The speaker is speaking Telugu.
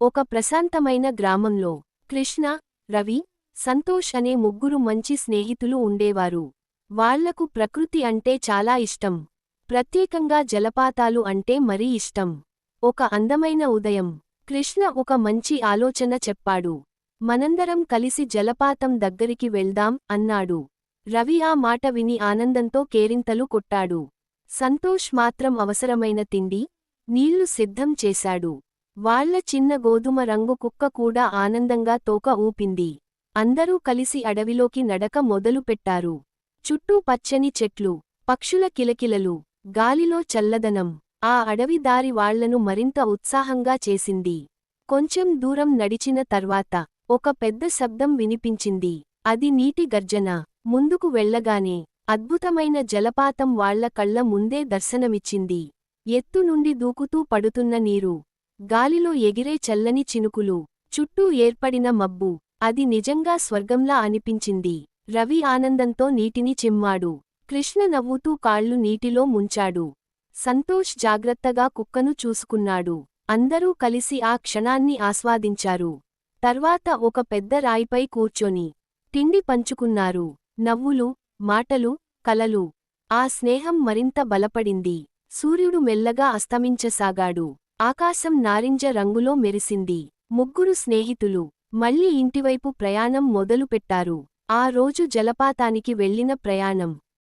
ఒక ప్రశాంతమైన గ్రామంలో కృష్ణ, రవి, సంతోష్ అనే ముగ్గురు మంచి స్నేహితులు ఉండేవారు. వాళ్లకు ప్రకృతి అంటే చాలా ఇష్టం. ప్రత్యేకంగా జలపాతాలు అంటే మరీ ఇష్టం. ఒక అందమైన ఉదయం కృష్ణ ఒక మంచి ఆలోచన చెప్పాడు. మనందరం కలిసి జలపాతం దగ్గరికి వెళ్దాం అన్నాడు. రవి ఆ మాట విని ఆనందంతో కేరింతలు కొట్టాడు. సంతోష్ మాత్రం అవసరమైన తిండి, నీళ్లు సిద్ధం చేశాడు. వాళ్ల చిన్న గోధుమ రంగు కుక్క కూడా ఆనందంగా తోక ఊపింది. అందరూ కలిసి అడవిలోకి నడక మొదలుపెట్టారు. చుట్టూ పచ్చని చెట్లు, పక్షుల కిలకిలలు, గాలిలో చల్లదనం ఆ అడవి దారి వాళ్లను మరింత ఉత్సాహంగా చేసింది. కొంచెం దూరం నడిచిన తర్వాత ఒక పెద్ద శబ్దం వినిపించింది. అది నీటి గర్జన. ముందుకు వెళ్లగానే అద్భుతమైన జలపాతం వాళ్ల కళ్ల ముందే దర్శనమిచ్చింది. ఎత్తు నుండి దూకుతూ పడుతున్న నీరు, గాలిలో ఎగిరే చల్లని చినుకులు, చుట్టూ ఏర్పడిన మబ్బు, అది నిజంగా స్వర్గంలా అనిపించింది. రవి ఆనందంతో నీటిని చిమ్మాడు. కృష్ణ నవ్వుతూ కాళ్లు నీటిలో ముంచాడు. సంతోష్ జాగ్రత్తగా కుక్కను చూసుకున్నాడు. అందరూ కలిసి ఆ క్షణాన్ని ఆస్వాదించారు. తర్వాత ఒక పెద్ద రాయిపై కూర్చొని తిండి పంచుకున్నారు. నవ్వులు, మాటలు, కలలు. ఆ స్నేహం మరింత బలపడింది. సూర్యుడు మెల్లగా అస్తమించసాగాడు. ఆకాశం నారింజ రంగులో మెరిసింది. ముగ్గురు స్నేహితులు మళ్లీ ఇంటివైపు ప్రయాణం మొదలుపెట్టారు. ఆ రోజు జలపాతానికి వెళ్లిన ప్రయాణం